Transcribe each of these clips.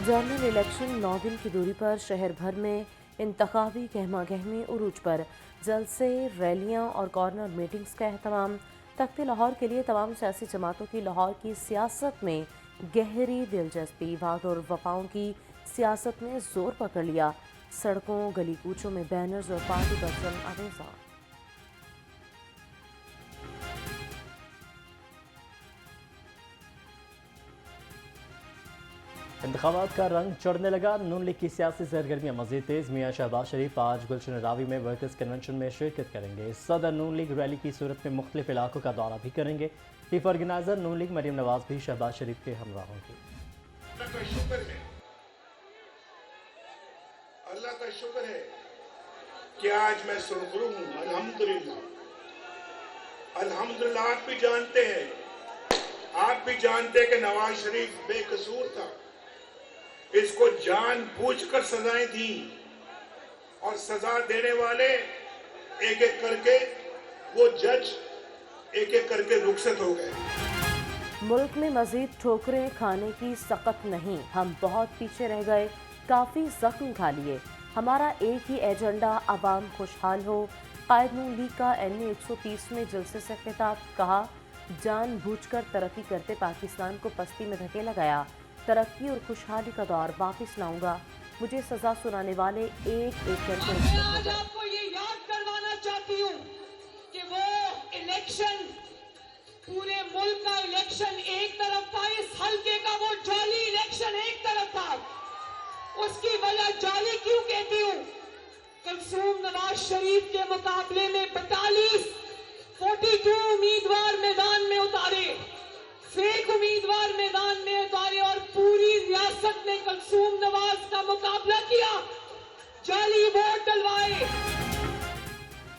General election 9 दिन की दूरी पर शहर भर में इंतखाबी गहमा गहमी उरूज पर जलसे, रैलियां और कॉर्नर मीटिंग्स का एहतमाम। तख्ते लाहौर के लिए तमाम सियासी जमातों की लाहौर की सियासत में गहरी दिलचस्पी। वाद और वफाओं की सियासत ने जोर पकड़ लिया। सड़कों, गली कूचों में बैनर्स और पार्टी परचम अवेजा। इंतखाबात का रंग चढ़ने लगा। नून लीग की सियासी सरगर्मियां मजीद तेज। मियां शहबाज शरीफ आज गुलशन रावी में वर्कर्स कन्वेंशन में शिरकत करेंगे। सदर नून लीग रैली की सूरत में मुख्तलिफ इलाकों का दौरा भी करेंगे। चीफ ऑर्गेनाइजर नून लीग मरीम नवाज भी शहबाज शरीफ के हमरा होंगे। अल्लाह का शुक्र है कि आज मैं सुरखरू हूँ। अल्हम्दुलिल्लाह, अल्हम्दुलिल्लाह। आप भी जानते हैं कि नवाज शरीफ बेकसूर था। इसको जानबूझकर सजाएं दी और सजा देने वाले एक एक करके वो जज एक एक करके रुखसत हो गए। मुल्क में मजीद ठोकरें खाने की सकत नहीं। हम बहुत पीछे रह गए, काफ़ी जख्म खा लिए। हमारा एक ही एजेंडा, अवाम खुशहाल हो। कायद नून लीग का NA 130 में जलसे से खिताब। कहा, जानबूझकर तरक्की करते पाकिस्तान को पस्ती में धकेला गया। तरक्की और खुशहाली का दौर वापस लाऊंगा। मुझे सजा सुनाने वाले एक एक करके आज आपको ये याद करवाना चाहती हूँ कि वो इलेक्शन, पूरे मुल्क का इलेक्शन एक तरफ था, इस हल्के का वो जाली इलेक्शन एक तरफ था। उसकी वजह जाली क्यों कहती हूँ? कलसूम नवाज शरीफ के मुकाबले में 42 उम्मीदवार मैदान में उतारे, फेक उम्मीदवार मैदान में उतारे और पूरी रियासत ने कलसूम नवाज का मुकाबला किया, जाली वोट डलवाए।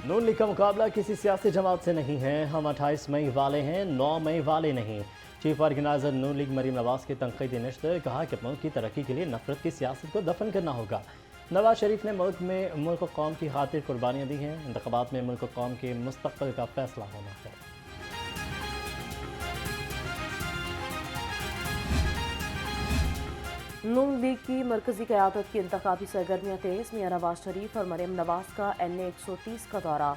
नून लीग का मुकाबला किसी सियासी जमात से नहीं है। हम 28 मई वाले हैं, 9 मई वाले नहीं। चीफ ऑर्गेनाइजर नून लीग मरीम नवाज की तनकीदी नश्त कहा कि मुल्क की तरक्की के लिए नफरत की सियासत को दफन करना होगा। नवाज शरीफ ने मुल्क और कौम की खातिर कुर्बानियाँ दी हैं। इंतखाबात में मुल्क और कौम के मुस्तकबिल का फैसला होना है। नून लीग की मरकजी क़यादत की इंतखाबी सरगर्मियाँ तेज। मियां नवाज शरीफ और मरीम नवाज का NA 130 का दौरा।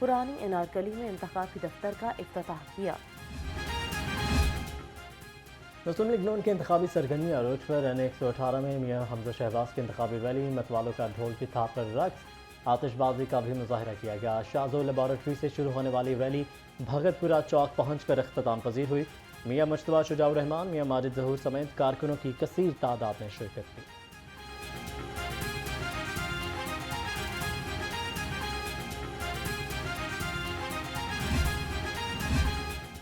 पुरानी अनारकली में इंतखाबी दफ्तर का इफ्तिताह किया। मुस्लिम लीग नून की इंतखाबी सरगर्मी अरूज पर NA 118 में मियां हमजा शहबाज की इंतखाबी रैली। मतवालों का ढोल की थाप पर रक्स, आतिशबाजी का भी मुजाहरा किया गया। शाहजो लेबॉरेटरी से शुरू होने वाली रैली भगतपुरा चौक पहुंचकर इख्तिताम पजीर हुई। मियां मुश्तबा शुजाउर रहमान, मियां माजिद ज़हूर समेत कारकुनों की कसीर तादाद ने शिरकत की।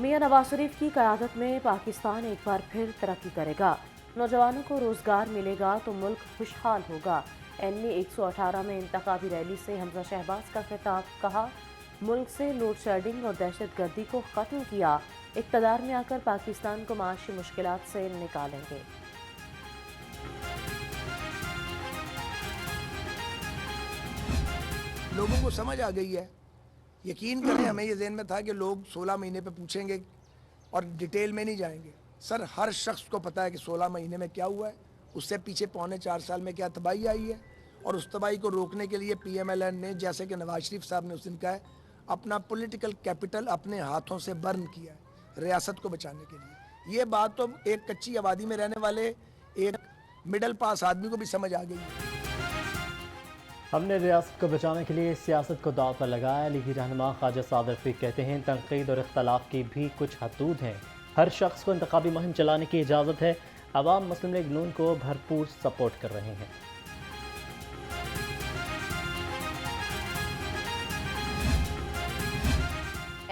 मियां नवाज शरीफ की क़यादत में पाकिस्तान एक बार फिर तरक्की करेगा। नौजवानों को रोजगार मिलेगा तो मुल्क खुशहाल होगा। NA 118 में इंतखाबी रैली से हमजा शहबाज का खिताब। कहा, मुल्क से लोड शेडिंग और दहशत गर्दी को ख़त्म किया। इक़्तिदार में आकर पाकिस्तान को माशी मुश्किलात से निकालेंगे। लोगों को समझ आ गई है। यकीन करें, हमें ये ज़हन में था कि लोग 16 महीने पे पूछेंगे और डिटेल में नहीं जाएंगे। सर, हर शख्स को पता है कि 16 महीने में क्या हुआ है, उससे पीछे पौने 4 साल में क्या तबाही आई है, और उस तबाही को रोकने के लिए PMLN ने, जैसे कि नवाज शरीफ साहब ने उस दिन कहा है, अपना पॉलिटिकल कैपिटल अपने हाथों से बर्न किया है रियासत को बचाने के लिए। ये बात तो एक कच्ची आबादी में रहने वाले एक मिडल पास आदमी को भी समझ आ गई है। हमने रियासत को बचाने के लिए सियासत को दांव पर लगाया। लीगी रहनुमा ख्वाजा साद रफीक कहते हैं, तनकीद और इख्तलाफ की भी कुछ हदूद हैं। हर शख्स को इंतखाबी मुहिम चलाने की इजाज़त है। अवाम मुस्लिम लीग नून को भरपूर सपोर्ट कर रहे हैं।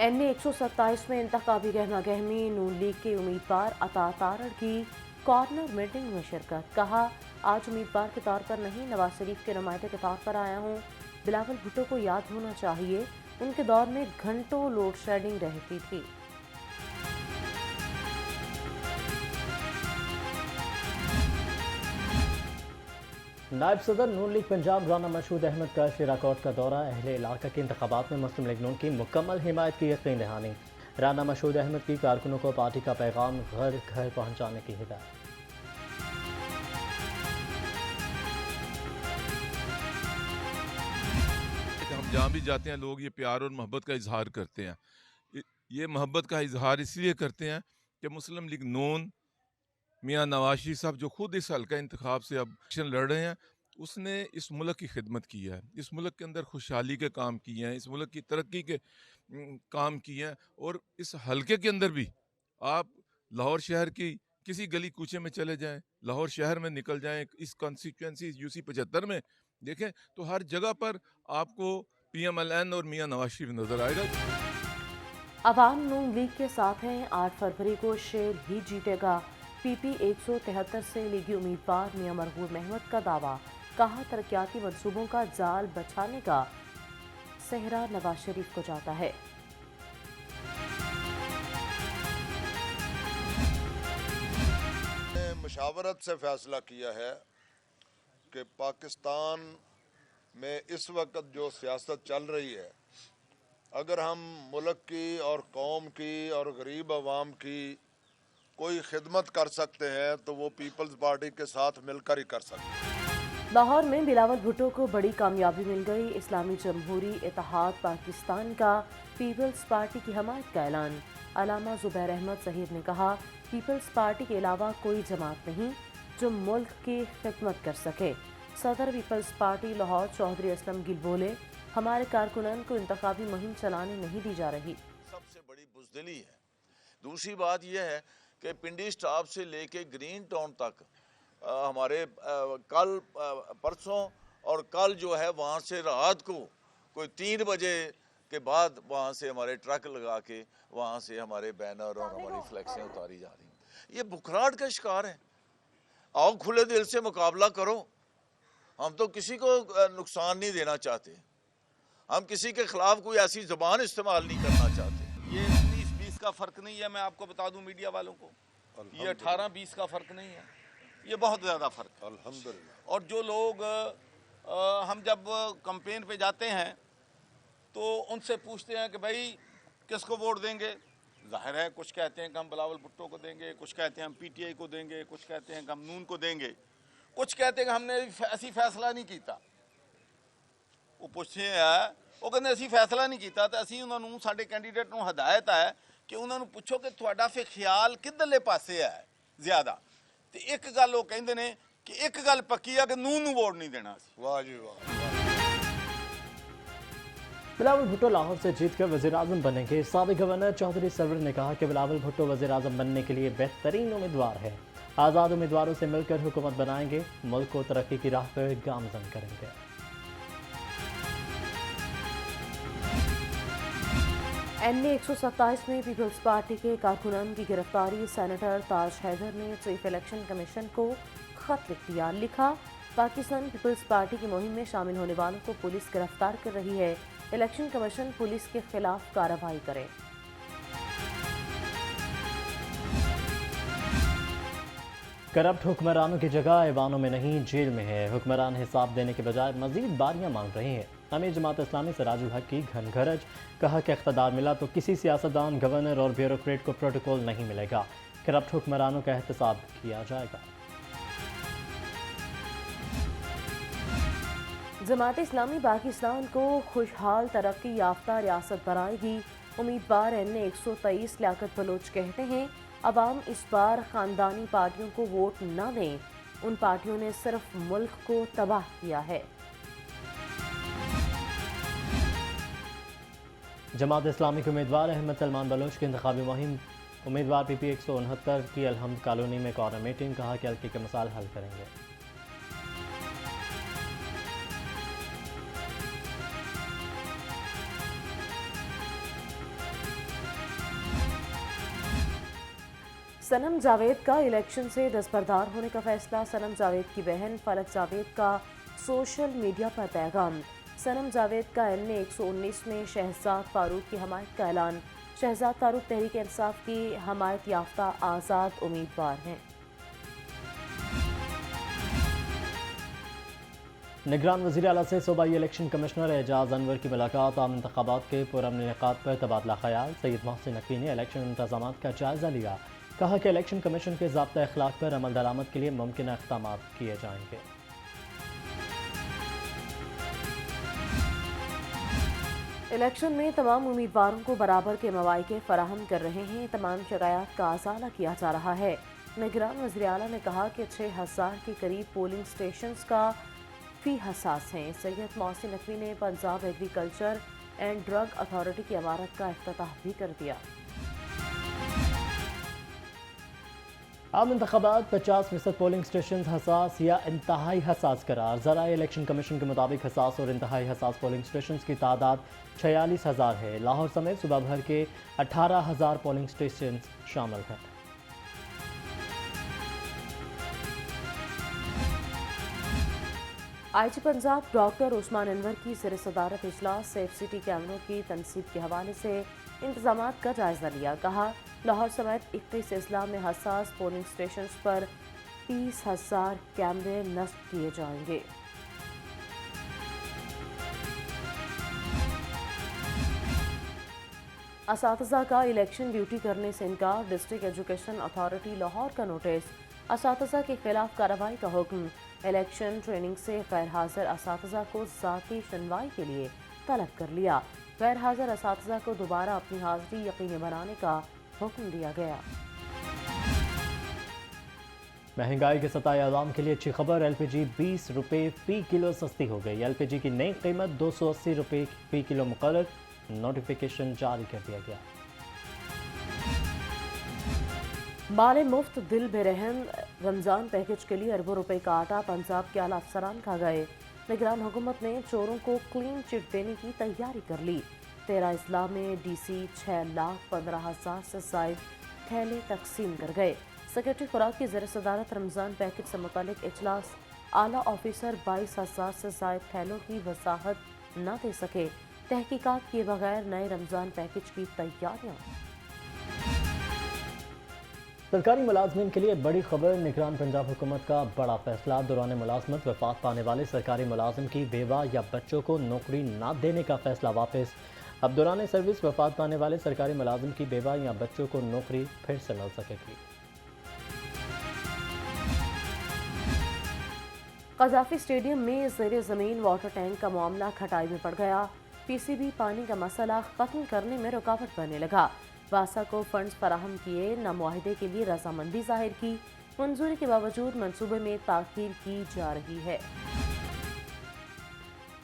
NA 127 में इंतखाबी गहमा गहमी। नून लीग के उम्मीदवार अता तारड़ की कॉर्नर मीटिंग में शिरकत। कहा, आज उम्मीदवार के तौर पर नहीं, नवाज शरीफ के नुमाइंदे के तौर पर आया हूँ। बिलावल भुट्टो को याद होना चाहिए, उनके दौर में घंटों लोड शेडिंग रहती थी। नायब सदर नून लीग पंजाब राना मशहूद अहमद का शिराकोट का दौरा। अहले इलाका के इंतखाबात में मुस्लिम लीग नून की मुकम्मल हिमायत की यकीन दहानी। राना मशहूद अहमद की कारकुनों को पार्टी का पैगाम घर घर पहुँचाने की हिदायत। जहाँ भी जाते हैं लोग ये प्यार और मोहब्बत का इजहार करते हैं। ये मोहब्बत का इजहार इसलिए करते हैं कि मुस्लिम लीग नून मियाँ नवाज शरीफ साहब जो खुद इस हल्का इंतखाब से अब इलेक्शन लड़ रहे हैं, उसने इस मुल्क की खिदमत की है, इस मुल्क के अंदर खुशहाली के काम किए हैं, इस मुल्क की तरक्की के काम किए हैं। और इस हल्के के अंदर भी आप लाहौर शहर की किसी गली कूचे में चले जाएं, लाहौर शहर में निकल जाएं, इस कॉन्स्टिट्यूंसी यूसी 75 में देखें तो हर जगह पर आपको PMLN और मियाँ नवाज शरीफ नजर आएगा। अवाम नून लीग के साथ हैं। 8 फरवरी को शेर ही जीतेगा। PP 173 से लीगी उम्मीदवार मियां मरहूर महमद का दावा। कहा तरक्याती मंसूबों का जाल बछाने का सेहरा नवाज शरीफ को जाता है। मुशावरत से फैसला किया है कि पाकिस्तान में इस वक्त जो सियासत चल रही है, अगर हम मुल्क की और कौम की और गरीब आवाम की कोई खिदमत कर सकते हैं तो वो पीपल्स पार्टी के साथ मिलकर ही कर सकते हैं। लाहौर में बिलावल भुट्टो को बड़ी कामयाबी मिल गई। इस्लामी जमहूरी इत्तेहाद पाकिस्तान का पीपल्स पार्टी की हमायत का ऐलान। अलामा जुबैर अहमद सहीद ने कहा, पीपल्स पार्टी के अलावा कोई जमात नहीं जो मुल्क की खिदमत कर सके। सदर पीपल्स पार्टी लाहौर चौधरी असलम गिल बोले, हमारे कारकुनान को इंतखाबी मुहिम चलाने नहीं दी जा रही। सबसे बड़ी बुज़दिली है। दूसरी बात यह है कि पिंडी स्टॉप से लेके ग्रीन टाउन तक हमारे कल परसों और कल जो है वहाँ से रात को कोई 3 बजे के बाद वहाँ से हमारे ट्रक लगा के वहाँ से हमारे बैनर और हमारी फ्लैक्सें उतारी जा रही हैं। ये बुखराहट का शिकार है। आओ खुले दिल से मुकाबला करो। हम तो किसी को नुकसान नहीं देना चाहते, हम किसी के खिलाफ कोई ऐसी ज़बान इस्तेमाल नहीं करना चाहते। ये 19-20 का फ़र्क नहीं है, मैं आपको बता दूं मीडिया वालों को, ये 18-20 का फ़र्क नहीं है, ये बहुत ज़्यादा फ़र्क है अल्हम्दुलिल्लाह। और जो लोग हम जब कैंपेन पे जाते हैं तो उनसे पूछते हैं कि भाई किसको वोट देंगे, जाहिर है कुछ कहते हैं कि हम बिलावल भुट्टो को देंगे, कुछ कहते हैं हम PTI को देंगे, कुछ कहते हैं कि हम नून को देंगे, कुछ कहते हैं कि हमने ऐसी फैसला नहीं किया। वो पूछते हैं, वो कहते असी फैसला नहीं किया तो असी उन्होंने साडे कैंडीडेट को हदायत है कि उन्होंने पूछो कि तुहाडा फिर ख्याल किधरले पासे है ज़्यादा। तो एक गल वो कहते हैं कि एक गल पक्की है कि नून नूं वोट नहीं देना। वाह जी वाह। बिलावल भुट्टो लाहौर से जीतकर वज़ीर-ए-आज़म बनेंगे। साबिक़ गवर्नर चौधरी सरवर ने कहा कि बिलावल भुट्टो वज़ीर-ए-आज़म बनने के लिए बेहतरीन उम्मीदवार है। आज़ाद उम्मीदवारों से मिलकर हुकूमत बनाएंगे, मुल्क को तरक्की की राह पर गामज़न करेंगे। NA 127 में पीपल्स पार्टी के कारकुनान की गिरफ्तारी। सेनेटर ताज हैदर ने चीफ इलेक्शन कमीशन को खत लिख दिया। लिखा, पाकिस्तान पीपल्स पार्टी की मुहिम में शामिल होने वालों को पुलिस गिरफ्तार कर रही है। इलेक्शन कमीशन पुलिस के खिलाफ कार्रवाई करे। करप्ट हुक्मरानों की जगह ऐवानों में नहीं जेल में है। हुक्मरान हिसाब देने के बजाय मजीद बारियां मांग रहे हैं। अमीर जमात इस्लामी सिराजुल हक की घनघरज। कहा कि इख्तदार मिला तो किसी सियासतदान, गवर्नर और ब्यूरोक्रेट को प्रोटोकॉल नहीं मिलेगा। करप्ट हुक्मरानों का एहतसाब किया जाएगा। जमात इस्लामी पाकिस्तान को खुशहाल तरक्की याफ्ता रियासत बनाएगी। उम्मीदवार NA 123 लियाकत बलोच कहते हैं, अवाम इस बार ख़ानदानी पार्टियों को वोट न दें, उन पार्टियों ने सिर्फ मुल्क को तबाह किया है। जमात इस्लामी के उम्मीदवार अहमद सलमान बलोच की इंतखाबी मुहिम। उम्मीदवार PP 169 की अलहम्द कॉलोनी में कॉर्नर मीटिंग। कहा कि हल्के के मसाइल हल करेंगे। सनम जावेद का इलेक्शन से दस्तबरदार होने का फैसला। सनम जावेद की बहन फलक जावेद का सोशल मीडिया पर पैगाम। सनम जावेद का NA 119 में शहजाद फारूक की हमायत का ऐलान। शहजाद फारूक तहरीक इंसाफ की हमायत याफ्ता आज़ाद उम्मीदवार हैं। निगरान वज़ीर आला से सूबाई इलेक्शन कमिश्नर एजाज अनवर की मुलाकात। आम इंतखाबात के पुरअमन इनेकाद पर तबादला ख्याल। सैयद मोहसिन नकवी ने इलेक्शन इंतजामात का जायजा लिया। कहा कि इलेक्शन कमीशन के ज़ाब्ता अखलाक पर अमल दरामद के लिए मुमकिन इक़दाम किए जाएंगे। इलेक्शन में तमाम उम्मीदवारों को बराबर के मौके फराहम कर रहे हैं। तमाम शिकायत का अजाला किया जा रहा है। निगरान वज़ीर आला ने कहा कि 6000 के करीब पोलिंग स्टेशंस का फी हसास हैं। सैयद मोहसिन नकवी ने Punjab agriculture and drug authority की इमारत का इफ्तिताह भी कर दिया। आम इंतखाबात 50% पोलिंग स्टेशन हसास या इंतहाई हसास करार। ज़रा इलेक्शन कमीशन के मुताबिक हसास और इंतहाई हसास पोलिंग स्टेशन की तादाद 46,000 है। लाहौर समेत सूबा भर के 18,000 पोलिंग स्टेशन शामिल हैं। IG पंजाब डॉक्टर उस्मान अनवर की ज़ेर सदारत इजलास सेफ सिटी कैमरों की तनसीब के हवाले से इंतजामात का जायजा लिया। कहा लाहौर समेत 21 अजला में हसास पोलिंग स्टेशन पर 30,000 कैमरे नस्ब किए जाएंगे। असातिज़ा का इलेक्शन ड्यूटी करने से इनकार। डिस्ट्रिक्ट एजुकेशन अथॉरिटी लाहौर का नोटिस। असातिज़ा के खिलाफ कार्रवाई का हुक्म। इलेक्शन ट्रेनिंग से गैर हाजिर असातिज़ा को ज़ाती सुनवाई के लिए तलब कर लिया। गैर हाजिर असातिज़ा को दोबारा अपनी हाजिरी यकीनी बनाने का हुक्म दिया गया। महंगाई के सताए आवाम के लिए अच्छी खबर। LPG 20 रुपये फ़ी किलो सस्ती हो गई। LPG की नई कीमत 280 रुपये फ़ी किलो मुकर्रर। नोटिफिकेशन जारी कर दिया गया। माले मुफ्त दिल बेरहम रमज़ान पैकेज के लिए अरबों रुपए का आटा पंजाब के आला अफसरान खा गए। निगरान हुकूमत ने चोरों को क्लीन चिट देने की तैयारी कर ली। 13 अजला में DC 6,15,000 से ज़ायद थैले तकसीम कर गए। सेक्रेटरी खुराक की ज़ेर सदारत रमज़ान पैकेज से मुतालिक इजलास। आला ऑफिसर 22,000 से ज़ायद थैलों की वजाहत न दे सके। तहकीकात किए बगैर नए रमज़ान पैकेज की तैयारियाँ। सरकारी मुलाजमीन के लिए बड़ी खबर। निगरान पंजाब हुकूमत का बड़ा फैसला। दौरान मुलाजमत वफात पाने वाले सरकारी मुलाजिम की बेवा या बच्चों को नौकरी न देने का फैसला वापस। अब दौरान सर्विस वफात पाने वाले सरकारी मुलाजिम की बेवा या बच्चों को नौकरी फिर से मिल सकेगी। कज़ाफी स्टेडियम में ज़ेर ज़मीन वाटर टैंक का मामला खटाई में पड़ गया। PCB पानी का मसला ख़त्म करने में रुकावट बनने लगा। वासा को फंड्स फराहम किए न मुआहदे के लिए रजामंदी जाहिर की। मंजूरी के बावजूद मंसूबे में ताख़ीर की जा रही है।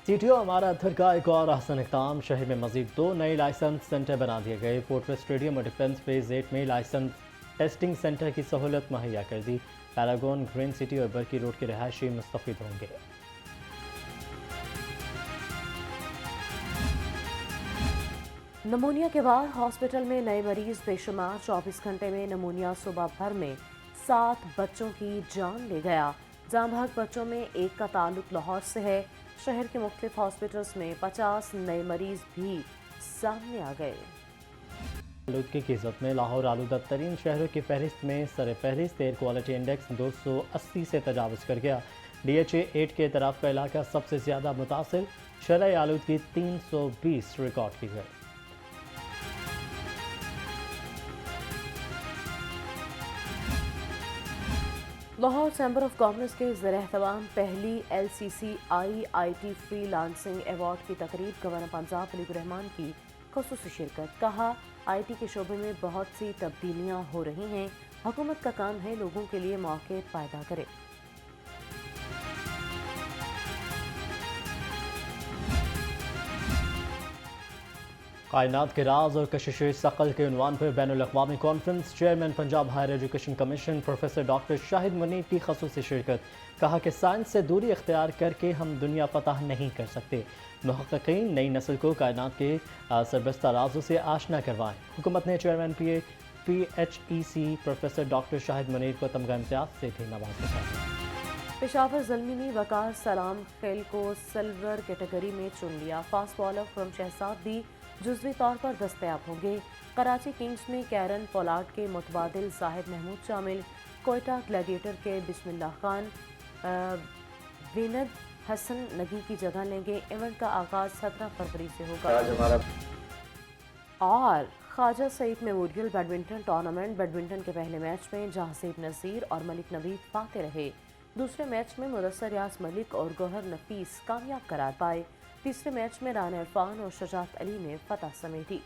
CTO हमारा अथर का एक और अहसन इक़दाम। शहर में मजीद 2 नए लाइसेंस सेंटर बना दिए गए। फोर्ट्रेस स्टेडियम और डिफेंस फेज़ 8 में लाइसेंस टेस्टिंग सेंटर की सहूलत मुहैया कर दी। पैरागॉन, ग्रीन सिटी और बर्की रोड के रहायशी मुस्तफ़ीद होंगे। नमूनिया के बाद हॉस्पिटल में नए मरीज बेशुमार। 24 घंटे में नमूनिया सूबा भर में 7 बच्चों की जान ले गया। जान भाग बच्चों में एक का ताल्लुक लाहौर से है। शहर के मुख्तलिफ हॉस्पिटल्स में 50 नए मरीज भी सामने आ गए। आलूदगी की इज़्ज़त में लाहौर आलूदा तरीन शहरों की फहरिस्त में सर फहरिस्त। एयर क्वालिटी इंडेक्स 280 से तजावज़ कर गया। DHA 8 के तरफ का इलाका सबसे ज़्यादा मुतासिर। शरह आलूदगी 320 रिकॉर्ड की गई। लाहौर चैम्बर ऑफ कॉमर्स के ज़ेर-ए-एहतमाम पहली LCCI-IT फ्री लांसिंग अवार्ड की तकरीब गवर्नर पंजाब अली रहमान की ख़ुसूसी शिरकत। कहा IT के शोबे में बहुत सी तब्दीलियाँ हो रही हैं। हुकूमत का काम है लोगों के लिए मौके पैदा करे। कायनात के राज और कशिश सकल के उन्वान पर बैनुल अक़वामी conference. Chairman Punjab higher education commission professor doctor Shahid Munir की ख़ुसूसी शिरकत। कहा कि साइंस से दूरी इख्तियार करके हम दुनिया फतह नहीं कर सकते। मुहक्किकीन नई नस्ल को कायनात के सरबस्ता राजों से आशना करवाएं। हुकूमत ने chairman PHEC professor doctor Shahid Munir को तमगा इम्तियाज़ से भी नवाजा। पेशावर ज़ल्मी ने वकार सलाम खेल को सिल्वर कैटेगरी में चुन लिया। फास्ट बॉलर फ्रॉम शहजाद भी जुज़वी तौर पर दस्तयाब होंगे। कराची किंग्स में कैरन पोलार्ड के मुतबादिल जाहिद महमूद शामिल। कोयटा ग्लैडिएटर के बिस्मिल्लाह खान विनद हसन नगी की जगह लेंगे। इवेंट का आगाज 17 फरवरी से होगा। और Khwaja Saeed memorial badminton tournament badminton के पहले मैच में जहांसीब नज़ीर और मलिक नवीद फाते रहे। दूसरे मैच में मुदस्सर यास मलिक और गौहर नफीस कामयाब करार पाए। तीसरे मैच में राना इरफान और शुजात अली ने फतह समेटी।